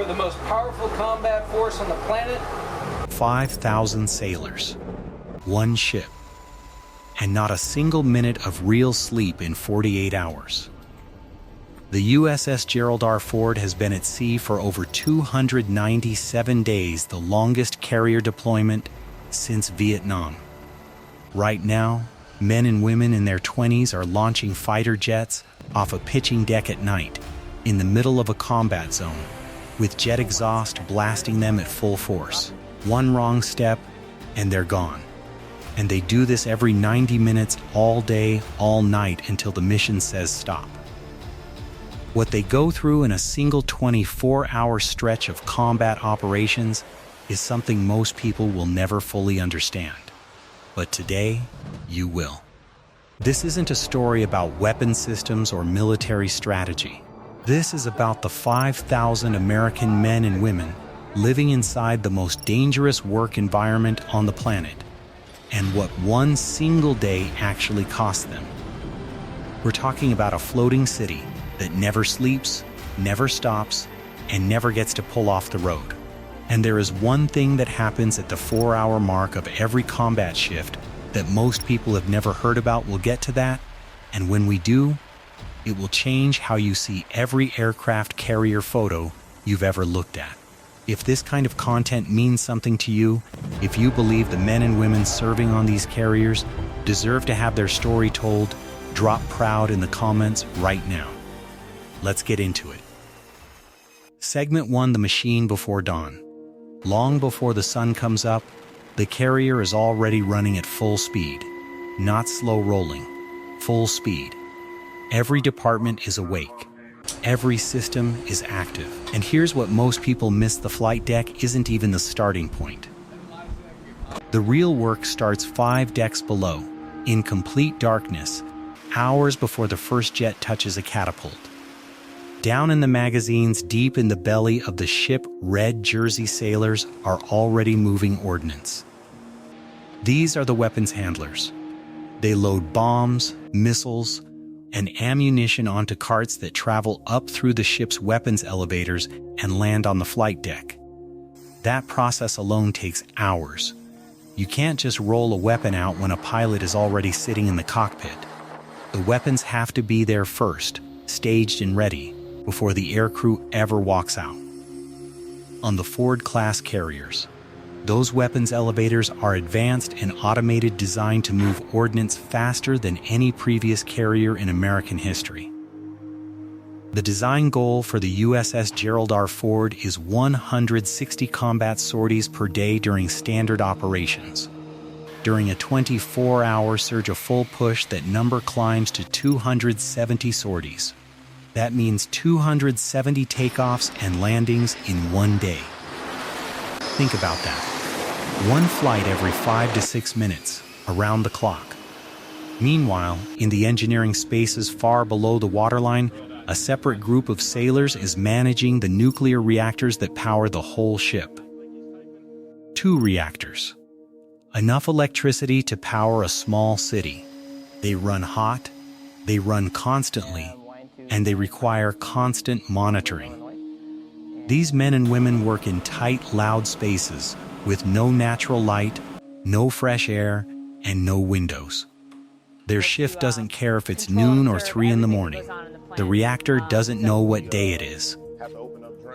We're the most powerful combat force on the planet. 5,000 sailors, one ship, and not a single minute of real sleep in 48 hours. The USS Gerald R. Ford has been at sea for over 297 days, the longest carrier deployment since Vietnam. Right now, men and women in their 20s are launching fighter jets off a pitching deck at night, in the middle of a combat zone, with jet exhaust blasting them at full force. One wrong step, and they're gone. And they do this every 90 minutes, all day, all night, until the mission says stop. What they go through in a single 24-hour stretch of combat operations is something most people will never fully understand. But today, you will. This isn't a story about weapon systems or military strategy. This is about the 5,000 American men and women living inside the most dangerous work environment on the planet, and what one single day actually cost them. We're talking about a floating city that never sleeps, never stops, and never gets to pull off the road. And there is one thing that happens at the 4-hour mark of every combat shift that most people have never heard about. We'll get to that, and when we do, it will change how you see every aircraft carrier photo you've ever looked at. If this kind of content means something to you, if you believe the men and women serving on these carriers deserve to have their story told, drop proud in the comments right now. Let's get into it. Segment 1, the machine before dawn. Long before the sun comes up, the carrier is already running at full speed. Not slow rolling, full speed. Every department is awake. Every system is active. And here's what most people miss: the flight deck isn't even the starting point. The real work starts 5 decks below, in complete darkness, hours before the first jet touches a catapult. Down in the magazines, deep in the belly of the ship, red jersey sailors are already moving ordnance. These are the weapons handlers. They load bombs, missiles, and ammunition onto carts that travel up through the ship's weapons elevators and land on the flight deck. That process alone takes hours. You can't just roll a weapon out when a pilot is already sitting in the cockpit. The weapons have to be there first, staged and ready, before the aircrew ever walks out. On the Ford-class carriers, those weapons elevators are advanced and automated, designed to move ordnance faster than any previous carrier in American history. The design goal for the USS Gerald R. Ford is 160 combat sorties per day during standard operations. During a 24-hour surge of full push, that number climbs to 270 sorties. That means 270 takeoffs and landings in one day. Think about that. One flight every 5 to 6 minutes, around the clock. Meanwhile, in the engineering spaces far below the waterline, a separate group of sailors is managing the nuclear reactors that power the whole ship. 2 reactors. Enough electricity to power a small city. They run hot, they run constantly, and they require constant monitoring. These men and women work in tight, loud spaces with no natural light, no fresh air, and no windows. Their shift doesn't care if it's noon or 3 in the morning. The reactor doesn't know what day it is.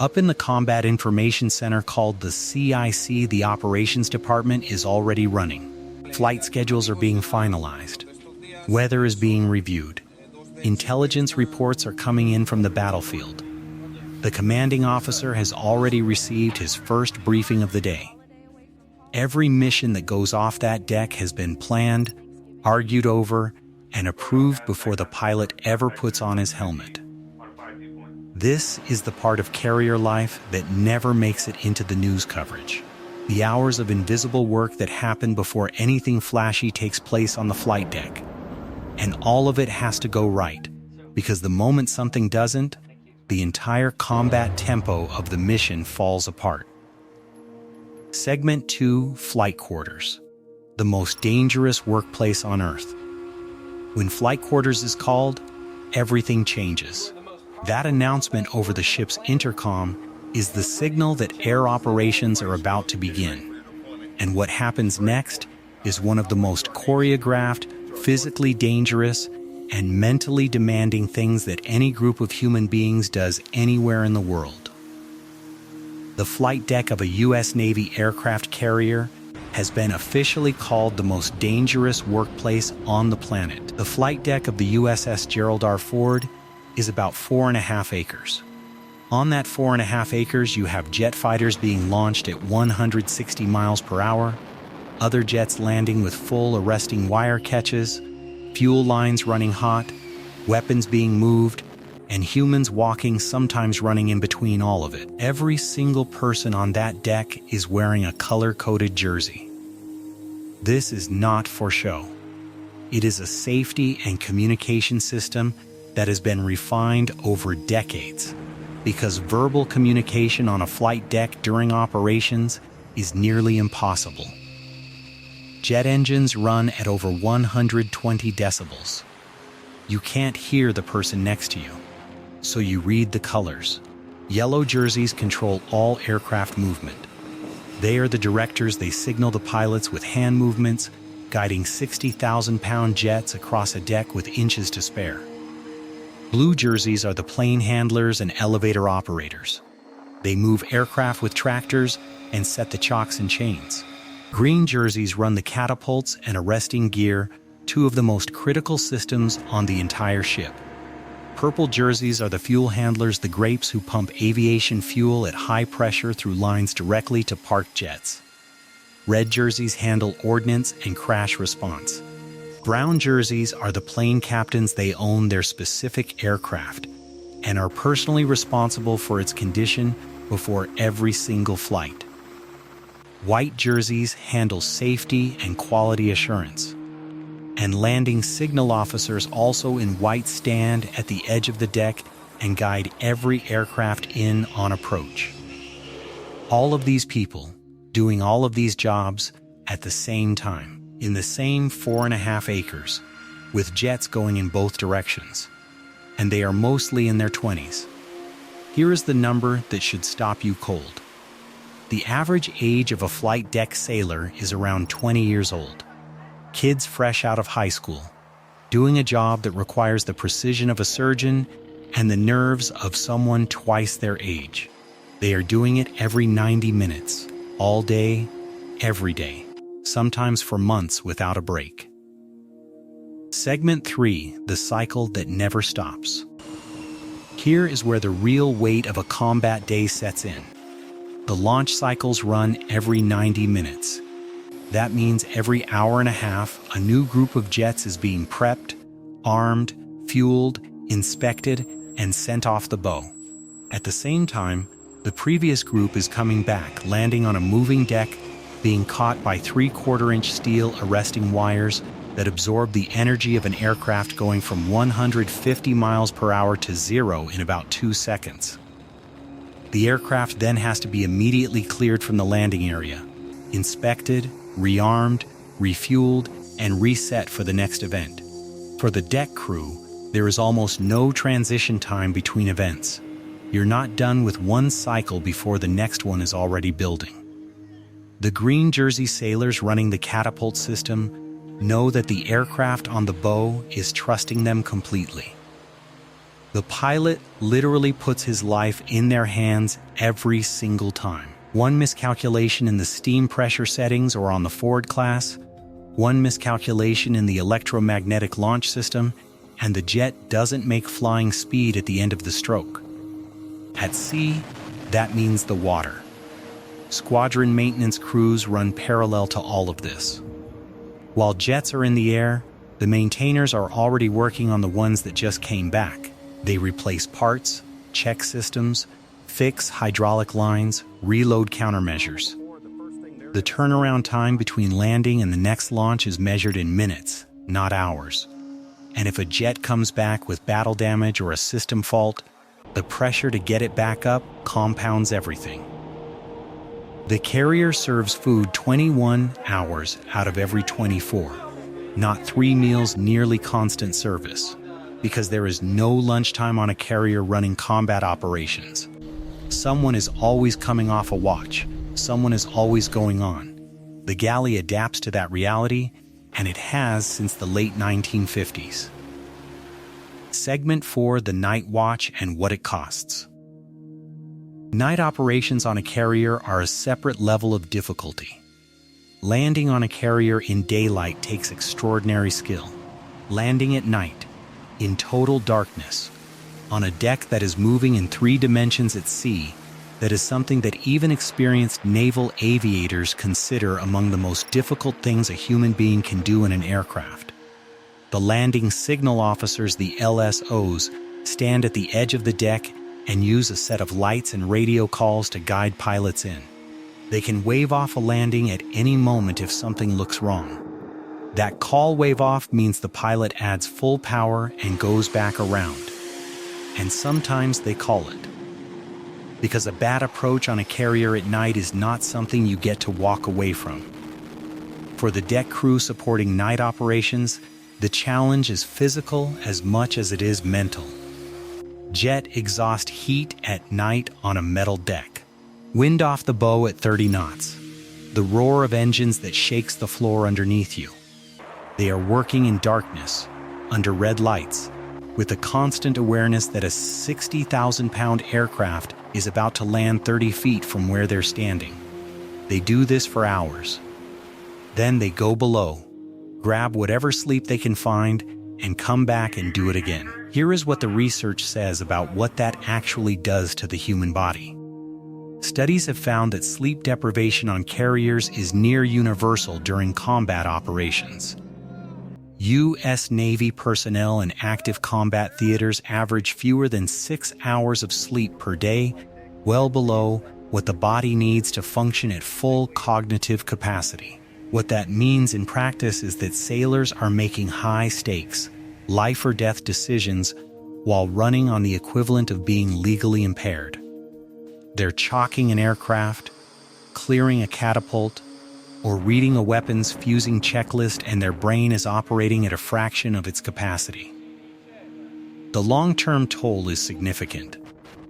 Up in the Combat Information Center, called the CIC, the operations department is already running. Flight schedules are being finalized. Weather is being reviewed. Intelligence reports are coming in from the battlefield. The commanding officer has already received his first briefing of the day. Every mission that goes off that deck has been planned, argued over, and approved before the pilot ever puts on his helmet. This is the part of carrier life that never makes it into the news coverage. The hours of invisible work that happen before anything flashy takes place on the flight deck. And all of it has to go right, because the moment something doesn't, the entire combat tempo of the mission falls apart. Segment 2, Flight Quarters. The most dangerous workplace on Earth. When Flight Quarters is called, everything changes. That announcement over the ship's intercom is the signal that air operations are about to begin. And what happens next is one of the most choreographed, physically dangerous, and mentally demanding things that any group of human beings does anywhere in the world. The flight deck of a U.S. Navy aircraft carrier has been officially called the most dangerous workplace on the planet. The flight deck of the USS Gerald R. Ford is about 4.5 acres. On that 4.5 acres, you have jet fighters being launched at 160 miles per hour, other jets landing with full arresting wire catches, fuel lines running hot, weapons being moved, and humans walking, sometimes running in between all of it. Every single person on that deck is wearing a color-coded jersey. This is not for show. It is a safety and communication system that has been refined over decades, because verbal communication on a flight deck during operations is nearly impossible. Jet engines run at over 120 decibels. You can't hear the person next to you, so you read the colors. Yellow jerseys control all aircraft movement. They are the directors. They signal the pilots with hand movements, guiding 60,000-pound jets across a deck with inches to spare. Blue jerseys are the plane handlers and elevator operators. They move aircraft with tractors and set the chocks and chains. Green jerseys run the catapults and arresting gear, two of the most critical systems on the entire ship. Purple jerseys are the fuel handlers, the grapes who pump aviation fuel at high pressure through lines directly to parked jets. Red jerseys handle ordnance and crash response. Brown jerseys are the plane captains. They own their specific aircraft and are personally responsible for its condition before every single flight. White jerseys handle safety and quality assurance. And landing signal officers, also in white, stand at the edge of the deck and guide every aircraft in on approach. All of these people doing all of these jobs at the same time, in the same 4.5 acres, with jets going in both directions. And they are mostly in their 20s. Here is the number that should stop you cold. The average age of a flight deck sailor is around 20 years old. Kids fresh out of high school, doing a job that requires the precision of a surgeon and the nerves of someone twice their age. They are doing it every 90 minutes, all day, every day, sometimes for months without a break. Segment 3, the cycle that never stops. Here is where the real weight of a combat day sets in. The launch cycles run every 90 minutes. That means every hour and a half, a new group of jets is being prepped, armed, fueled, inspected, and sent off the bow. At the same time, the previous group is coming back, landing on a moving deck, being caught by 3/4-inch steel arresting wires that absorb the energy of an aircraft going from 150 miles per hour to 0 in about 2 seconds. The aircraft then has to be immediately cleared from the landing area, inspected, rearmed, refueled, and reset for the next event. For the deck crew, there is almost no transition time between events. You're not done with one cycle before the next one is already building. The green jersey sailors running the catapult system know that the aircraft on the bow is trusting them completely. The pilot literally puts his life in their hands every single time. One miscalculation in the steam pressure settings or on the Ford class, one miscalculation in the electromagnetic launch system, and the jet doesn't make flying speed at the end of the stroke. At sea, that means the water. Squadron maintenance crews run parallel to all of this. While jets are in the air, the maintainers are already working on the ones that just came back. They replace parts, check systems, fix hydraulic lines, reload countermeasures. The turnaround time between landing and the next launch is measured in minutes, not hours. And if a jet comes back with battle damage or a system fault, the pressure to get it back up compounds everything. The carrier serves food 21 hours out of every 24, not 3 meals, nearly constant service, because there is no lunchtime on a carrier running combat operations. Someone is always coming off a watch. Someone is always going on. The galley adapts to that reality, and it has since the late 1950s. Segment 4: The Night Watch and What It Costs. Night operations on a carrier are a separate level of difficulty. Landing on a carrier in daylight takes extraordinary skill. Landing at night, in total darkness, on a deck that is moving in 3 dimensions at sea, that is something that even experienced naval aviators consider among the most difficult things a human being can do in an aircraft. The landing signal officers, the LSOs, stand at the edge of the deck and use a set of lights and radio calls to guide pilots in. They can wave off a landing at any moment if something looks wrong. That call wave off means the pilot adds full power and goes back around. And sometimes they call it. Because a bad approach on a carrier at night is not something you get to walk away from. For the deck crew supporting night operations, the challenge is physical as much as it is mental. Jet exhaust heat at night on a metal deck. Wind off the bow at 30 knots. The roar of engines that shakes the floor underneath you. They are working in darkness, under red lights, with a constant awareness that a 60,000-pound aircraft is about to land 30 feet from where they're standing. They do this for hours. Then they go below, grab whatever sleep they can find, and come back and do it again. Here is what the research says about what that actually does to the human body. Studies have found that sleep deprivation on carriers is near universal during combat operations. U.S. Navy personnel in active combat theaters average fewer than 6 hours of sleep per day, well below what the body needs to function at full cognitive capacity. What that means in practice is that sailors are making high-stakes, life-or-death decisions while running on the equivalent of being legally impaired. They're chalking an aircraft, clearing a catapult, or reading a weapons fusing checklist, and their brain is operating at a fraction of its capacity. The long-term toll is significant.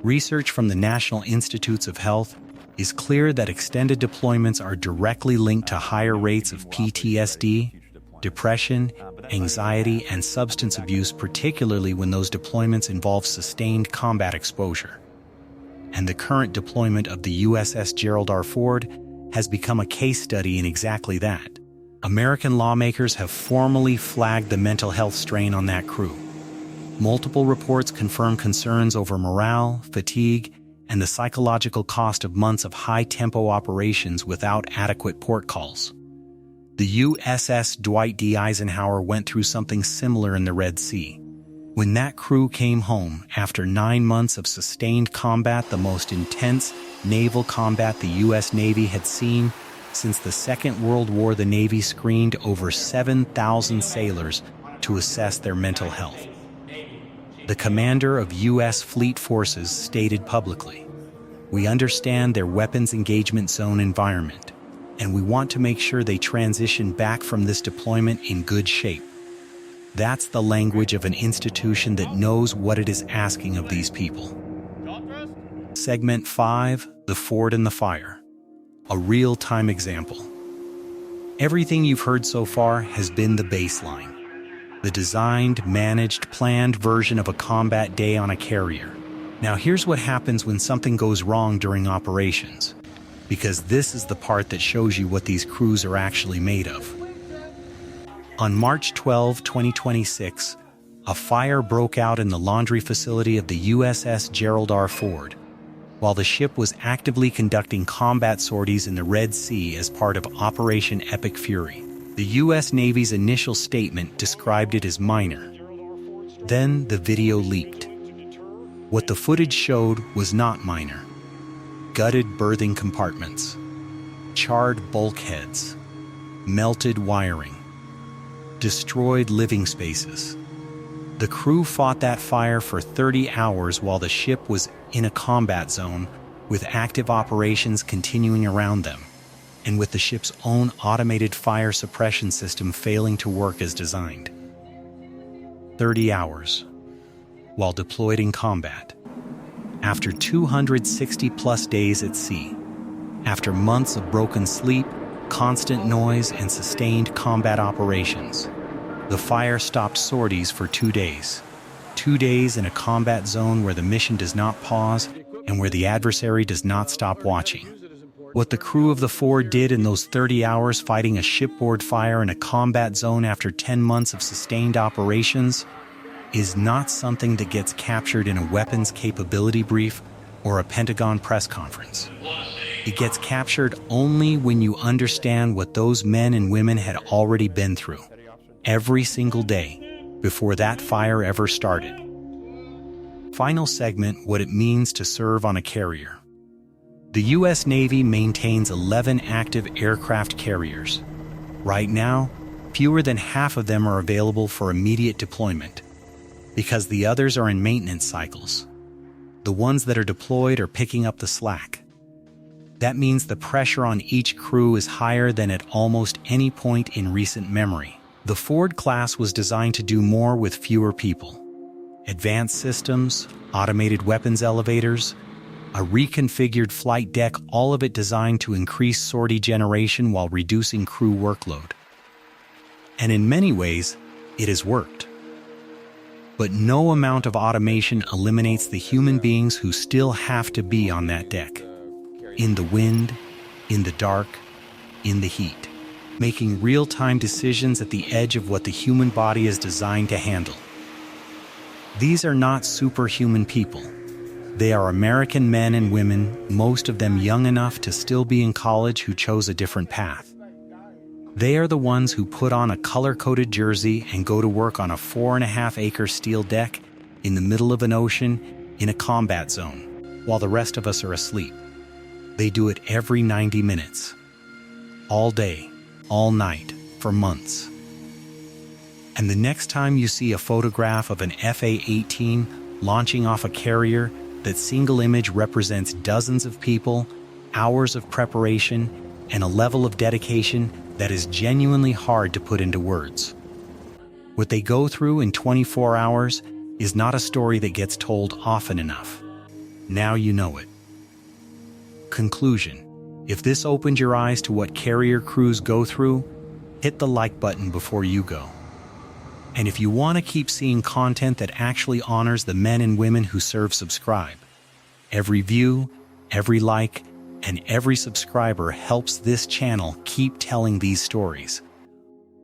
Research from the National Institutes of Health is clear that extended deployments are directly linked to higher rates of PTSD, depression, anxiety, and substance abuse, particularly when those deployments involve sustained combat exposure. And the current deployment of the USS Gerald R. Ford has become a case study in exactly that. American lawmakers have formally flagged the mental health strain on that crew. Multiple reports confirm concerns over morale, fatigue, and the psychological cost of months of high-tempo operations without adequate port calls. The USS Dwight D. Eisenhower went through something similar in the Red Sea. When that crew came home after 9 months of sustained combat, the most intense naval combat the U.S. Navy had seen since the Second World War, the Navy screened over 7,000 sailors to assess their mental health. The commander of U.S. Fleet Forces stated publicly, "We understand their weapons engagement zone environment, and we want to make sure they transition back from this deployment in good shape." That's the language of an institution that knows what it is asking of these people. Segment 5: The Ford and the Fire. A real-time example. Everything you've heard so far has been the baseline. The designed, managed, planned version of a combat day on a carrier. Now here's what happens when something goes wrong during operations, because this is the part that shows you what these crews are actually made of. On March 12, 2026, a fire broke out in the laundry facility of the USS Gerald R. Ford, while the ship was actively conducting combat sorties in the Red Sea as part of Operation Epic Fury. The U.S. Navy's initial statement described it as minor. Then the video leaked. What the footage showed was not minor. Gutted berthing compartments, charred bulkheads, melted wiring, destroyed living spaces. The crew fought that fire for 30 hours while the ship was in a combat zone, with active operations continuing around them, and with the ship's own automated fire suppression system failing to work as designed. 30 hours, while deployed in combat. after 260-plus days at sea. After months of broken sleep, constant noise, and sustained combat operations, the fire stopped sorties for 2 days. 2 days in a combat zone where the mission does not pause and where the adversary does not stop watching. What the crew of the Ford did in those 30 hours fighting a shipboard fire in a combat zone after 10 months of sustained operations is not something that gets captured in a weapons capability brief or a Pentagon press conference. It gets captured only when you understand what those men and women had already been through, every single day, before that fire ever started. Final segment: what it means to serve on a carrier. The U.S. Navy maintains 11 active aircraft carriers. Right now, fewer than half of them are available for immediate deployment, because the others are in maintenance cycles. The ones that are deployed are picking up the slack. That means the pressure on each crew is higher than at almost any point in recent memory. The Ford class was designed to do more with fewer people. Advanced systems, automated weapons elevators, a reconfigured flight deck, all of it designed to increase sortie generation while reducing crew workload. And in many ways, it has worked. But no amount of automation eliminates the human beings who still have to be on that deck. In the wind, in the dark, in the heat, making real-time decisions at the edge of what the human body is designed to handle. These are not superhuman people. They are American men and women, most of them young enough to still be in college, who chose a different path. They are the ones who put on a color-coded jersey and go to work on a 4.5-acre steel deck in the middle of an ocean in a combat zone, while the rest of us are asleep. They do it every 90 minutes, all day, all night, for months. And the next time you see a photograph of an FA-18 launching off a carrier, that single image represents dozens of people, hours of preparation, and a level of dedication that is genuinely hard to put into words. What they go through in 24 hours is not a story that gets told often enough. Now you know it. Conclusion: if this opened your eyes to what carrier crews go through, hit the like button before you go. And if you want to keep seeing content that actually honors the men and women who serve, subscribe. Every view, every like, and every subscriber helps this channel keep telling these stories.